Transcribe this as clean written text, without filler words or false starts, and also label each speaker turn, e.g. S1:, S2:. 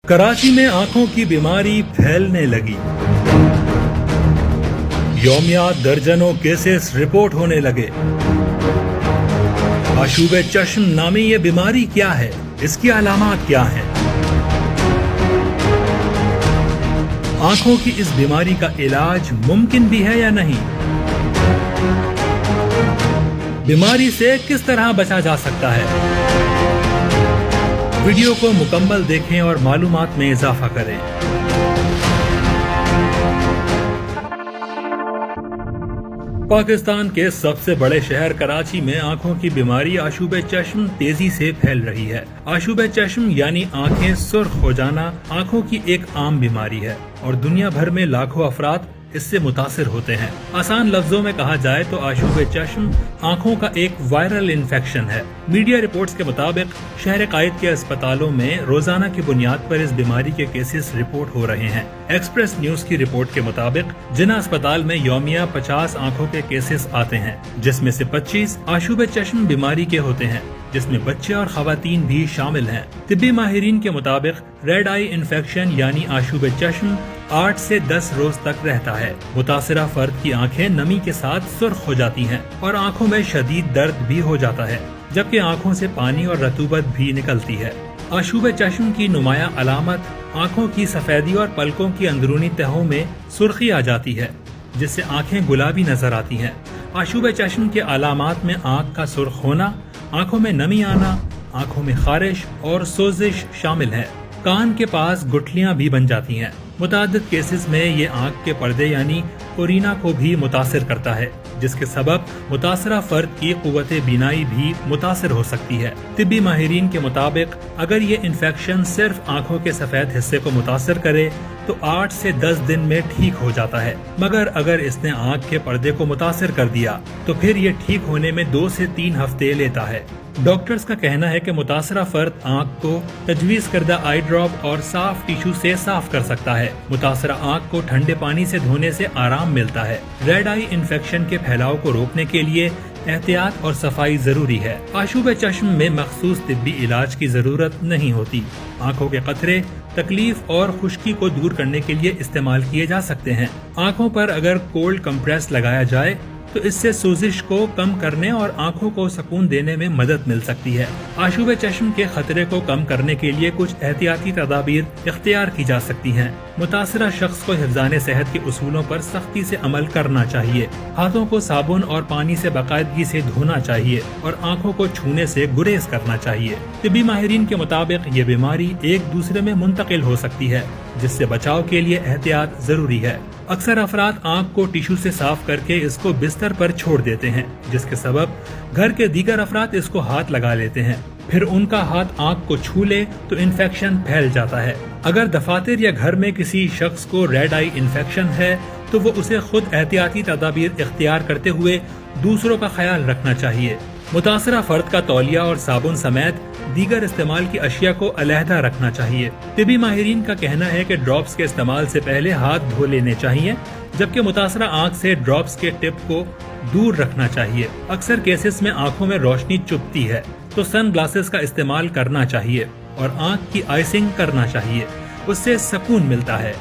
S1: कराची में आंखों की बीमारी फैलने लगी। यौमिया दर्जनों केसेस रिपोर्ट होने लगे। आशूब चश्म नामी ये बीमारी क्या है, इसकी अलामात क्या हैं? आंखों की इस बीमारी का इलाज मुमकिन भी है या नहीं? बीमारी से किस तरह बचा जा सकता है? वीडियो को मुकम्मल देखें और मालूमात में इजाफा करें। पाकिस्तान के सबसे बड़े शहर कराची में आंखों की बीमारी आशूब चश्म तेजी से फैल रही है। आशूब चश्म यानी आंखें सुर्ख हो जाना आंखों की एक आम बीमारी है और दुनिया भर में लाखों अफराद इससे मुतासिर होते हैं। आसान लफ्जों में कहा जाए तो आशूब चश्म आंखों का एक वायरल इन्फेक्शन है। मीडिया रिपोर्ट्स के मुताबिक शहर कायद के अस्पतालों में रोजाना की बुनियाद पर इस बीमारी के केसेस रिपोर्ट हो रहे हैं। एक्सप्रेस न्यूज की रिपोर्ट के मुताबिक जिना अस्पताल में यौमिया 50 आंखों के केसेस आते हैं, जिसमें से 25 आशूब चश्म बीमारी के होते हैं, जिसमें बच्चे और खवातीन भी शामिल हैं। तिब्बी माहिरीन के मुताबिक रेड आई इन्फेक्शन यानी आशूब चश्म 8 से 10 रोज तक रहता है। मुतासिरा फर्द की आंखें नमी के साथ सुर्ख हो जाती हैं और आंखों में शदीद दर्द भी हो जाता है, जबकि आंखों से पानी और रतूबत भी निकलती है। आशूब चश्म की नुमाया अलामत आंखों की सफेदी और पलकों की अंदरूनी तहों में सुर्खी आ जाती है, जिससे आंखें गुलाबी नजर आती हैं। आशूब चश्म के अलामात में आंख का सुर्ख होना, आंखों में नमी आना, आंखों में खारिश और सोजिश शामिल है। कान के पास गुठलियां भी बन जाती हैं। मुतादिद केसेस में ये आंख के पर्दे यानी कोरिना को भी मुतासिर करता है, जिसके सबब मुतासरा फर्द की कुव्वत बीनाई भी मुतासिर हो सकती है। तिब्बी माहिरीन के मुताबिक अगर ये इन्फेक्शन सिर्फ आंखों के सफेद हिस्से को मुतासिर करे तो 8 से 10 दिन में ठीक हो जाता है, मगर अगर इसने आंख के पर्दे को मुतासिर कर दिया तो फिर ये ठीक होने में 2 से 3 हफ्ते लेता है। डॉक्टर्स का कहना है कि मुतासरा फर्द आंख को तजवीज करदा आई ड्रॉप और साफ टिश्यू से साफ कर सकता है। मुतासरा आंख को ठंडे पानी से धोने से आराम मिलता है। रेड आई इन्फेक्शन के फैलाव को रोकने के लिए एहतियात और सफाई जरूरी है। आशूब चश्म में मखसूस तिब्बी इलाज की जरूरत नहीं होती। आंखों के कतरे तकलीफ और खुश्की को दूर करने के लिए इस्तेमाल किए जा सकते हैं। आंखों पर अगर कोल्ड कंप्रेस लगाया जाए तो इससे सोजिश को कम करने और आंखों को सुकून देने में मदद मिल सकती है। आशूब चश्म के खतरे को कम करने के लिए कुछ एहतियाती तदाबीर इख्तियार की जा सकती हैं। मुतासरा शख्स को हिफ्ज़ाने सेहत के उसूलों पर सख्ती से अमल करना चाहिए। हाथों को साबुन और पानी से बाकायदगी से धोना चाहिए और आंखों को छूने से गुरेज करना चाहिए। तिब्बी माहिरीन के मुताबिक ये बीमारी एक दूसरे में मुंतकिल हो सकती है, जिससे बचाव के लिए एहतियात जरूरी है। अक्सर अफराद आंख को टिश्यू से साफ करके इसको बिस्तर पर छोड़ देते हैं, जिसके सबब घर के दीगर अफराद इसको हाथ लगा लेते हैं। फिर उनका हाथ आंख को छू ले तो इन्फेक्शन फैल जाता है। अगर दफातर या घर में किसी शख्स को रेड आई इन्फेक्शन है तो वो उसे खुद एहतियाती तदाबीर इख्तियार करते हुए दूसरों का ख्याल रखना चाहिए। मुतासरा फर्द का तौलिया और साबुन समेत दीगर इस्तेमाल की अशिया को अलहदा रखना चाहिए। तिब्बी माहिरीन का कहना है कि ड्रॉप्स के इस्तेमाल से पहले हाथ धो लेने चाहिए, जबकि मुतासरा आंख से ड्रॉप्स के टिप को दूर रखना चाहिए। अक्सर केसेस में आंखों में रोशनी चुभती है तो सन ग्लासेस का इस्तेमाल करना चाहिए और आंख की आइसिंग करना चाहिए, उससे सुकून मिलता है।